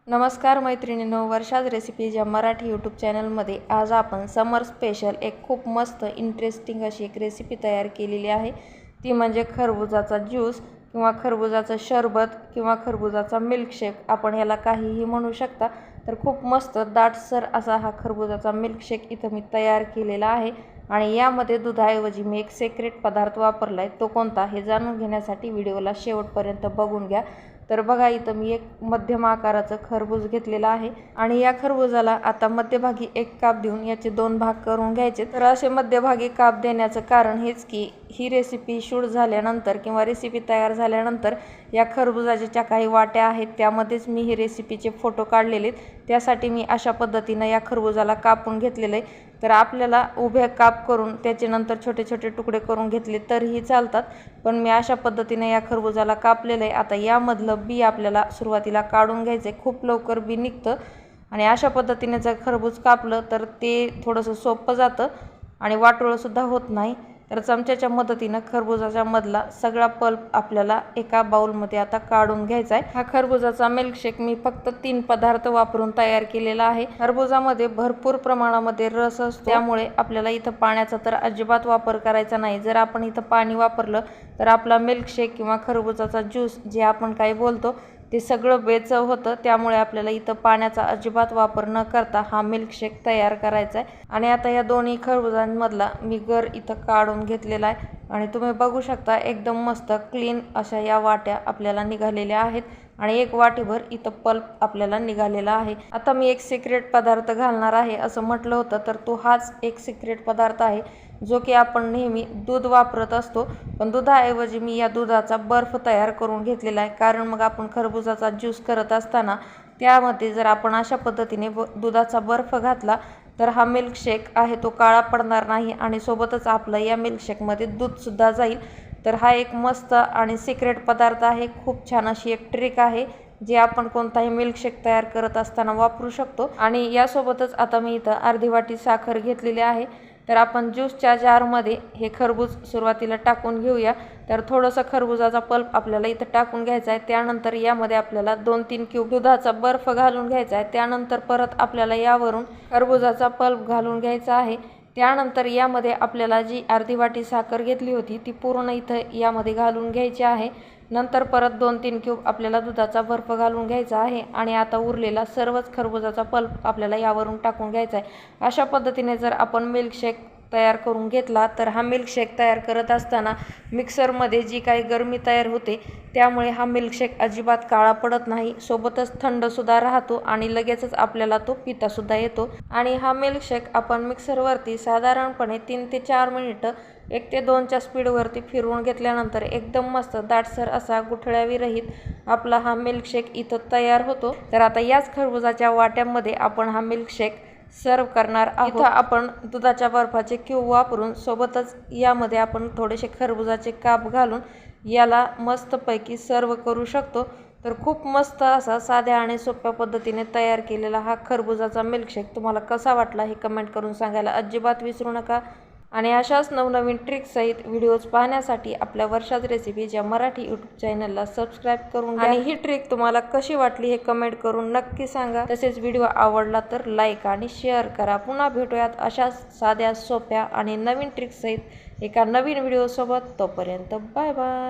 नमस्कार मैत्रिणींनो, वर्षाज रेसिपीज या मराठी यूट्यूब चॅनलमध्ये आज आपण समर स्पेशल एक खूप मस्त इंटरेस्टिंग अशी एक रेसिपी तयार केलेली आहे। ती म्हणजे खरबुजाचा ज्यूस किंवा खरबुजाचं शरबत किंवा खरबुजाचा मिल्कशेक, आपण याला काहीही म्हणू शकता। तर खूप मस्त दाटसर असा हा खरबुजाचा मिल्कशेक इथं मी तयार केलेला आहे आणि यामध्ये दुधाऐवजी मी एक सिक्रेट पदार्थ वापरलाय। तो कोणता हे जाणून घेण्यासाठी व्हिडिओला शेवटपर्यंत बघून घ्या। तर बघा, इथं मी एक मध्यम आकाराचं खरबूज घेतलेलं आहे आणि या खरबुजाला आता मध्यभागी एक काप देऊन याचे दोन भाग करून घ्यायचे। तर असे मध्यभागी काप देण्याचं कारण हेच की ही रेसिपी शूट झाल्यानंतर किंवा रेसिपी तयार झाल्यानंतर या खरबुजाच्या ज्या काही वाट्या आहेत त्यामध्येच मी ही रेसिपीचे फोटो काढलेले आहेत। त्यासाठी मी अशा पद्धतीने या खरबुजाला कापून घेतलेलं आहे। तर आपल्याला उभे काप करून त्याचे नंतर छोटे छोटे तुकडे करून घेतले तरीही चालतात, पण मी अशा पद्धतीने या खरबुजाला कापलेलं आहे। आता यामधलं बी आपल्याला सुरुवातीला काढून घ्यायचं आहे। खूप लवकर बी निघतं आणि अशा पद्धतीने जर खरबूज कापलं तर ते थोडंसं सोपं जातं आणि वाटोळंसुद्धा होत नाही। तर चमच्याच्या मदतीने खरबुजाच्या मधला सगळा पल्प आपल्याला एका बाउलमध्ये आता काढून घ्यायचा आहे। हा खरबुजाचा मिल्कशेक मी फक्त 3 पदार्थ वापरून तयार केलेला आहे। खरबुजामध्ये भरपूर प्रमाणामध्ये रस असतो, त्यामुळे आपल्याला इथं पाण्याचा तर अजिबात वापर करायचा नाही। जर आपण इथं पाणी वापरलं तर आपला मिल्कशेक किंवा खरबुजाचा ज्यूस जे आपण काही बोलतो ते सगळं बेचव होतं। त्यामुळे आपल्याला इथं पाण्याचा अजिबात वापर न करता हा मिल्कशेक तयार करायचा आहे। आणि आता या दोन्ही खरबुजांमधला मी गर इथं काढून घेतलेला आहे आणि तुम्ही बघू शकता एकदम मस्त क्लीन अशा या वाट्या आपल्याला निघालेल्या आहेत आणि एक वाटीभर इथं पल्प आपल्याला निघालेला आहे। आता मी एक सिक्रेट पदार्थ घालणार आहे असं म्हटलं होतं, तर तो हाच एक सिक्रेट पदार्थ आहे जो की आपण नेहमी दूध वापरत असतो, पण दुधाऐवजी मी या दुधाचा बर्फ तयार करून घेतलेला आहे। कारण मग आपण खरबुजाचा ज्यूस करत असताना त्यामध्ये जर आपण अशा पद्धतीने दुधाचा बर्फ घातला तर हा मिल्कशेक आहे तो काळा पडणार नाही आणि सोबतच आपलं या मिल्कशेकमध्ये दूधसुद्धा जाईल। तर हा एक मस्त आणि सिक्रेट पदार्थ आहे। खूप छान अशी एक ट्रिक आहे जे आपण कोणताही मिल्कशेक तयार करत असताना वापरू शकतो। आणि यासोबतच आता मी इथं अर्धी वाटी साखर घेतलेली आहे। तर आपण ज्यूसच्या जारमध्ये हे खरबूज सुरुवातीला टाकून घेऊया। तर थोडंसं खरबुजाचा पल्प आपल्याला इथं टाकून घ्यायचा आहे। त्यानंतर यामध्ये आपल्याला 2-3 क्यूब दुधाचा बर्फ घालून घ्यायचा आहे। त्यानंतर परत आपल्याला यावरून खरबुजाचा पल्प घालून घ्यायचा आहे। त्यानंतर यामध्ये आपल्याला जी अर्धी वाटी साखर घेतली होती ती पूर्ण इथं यामध्ये घालून घ्यायची आहे। नंतर परत 2-3 क्यूब आपल्याला दुधाचा बर्फ घालून घ्यायचा आहे आणि आता उरलेला सर्वच खरबुजाचा पल्प आपल्याला यावरून टाकून घ्यायचा आहे। अशा पद्धतीने जर आपण मिल्कशेक तयार करून घेतला तर हा मिल्कशेक तयार करत असताना मिक्सरमध्ये जी काही गरमी तयार होते त्यामुळे हा मिल्कशेक अजिबात काळा पडत नाही, सोबतच थंडसुद्धा राहतो आणि लगेचच आपल्याला तो पितासुद्धा येतो। आणि हा मिल्कशेक आपण मिक्सरवरती साधारणपणे 3 ते 4 मिनिटं 1 ते 2च्या स्पीडवरती फिरवून घेतल्यानंतर एकदम मस्त दाटसर असा गुठळ्याविरहित आपला हा मिल्कशेक इथं तयार होतो। तर आता याच खरबुजाच्या वाट्यांमध्ये आपण हा मिल्कशेक सर्व करणार आहोत। इथं आपण दुधाच्या बर्फाचे क्यूब वापरून सोबतच यामध्ये आपण थोडेसे खरबुजाचे काप घालून याला मस्तपैकी सर्व करू शकतो। तर खूप मस्त असा साध्या आणि सोप्या पद्धतीने तयार केलेला हा खरबुजाचा मिल्कशेक तुम्हाला कसा वाटला हे कमेंट करून सांगायला अजिबात विसरू नका। आणि अशाच नवनवीन ट्रिक्ससहित व्हिडिओज पाहण्यासाठी आपल्या वर्षाज रेसिपीज या मराठी यूट्यूब चॅनलला सबस्क्राईब करून घ्या। आणि ही ट्रिक तुम्हाला कशी वाटली हे कमेंट करून नक्की सांगा। तसेच व्हिडिओ आवडला तर लाईक आणि शेअर करा। पुन्हा भेटूयात अशाच साध्या सोप्या आणि नवीन ट्रिक्ससहित एका नवीन व्हिडिओसोबत। तोपर्यंत बाय बाय।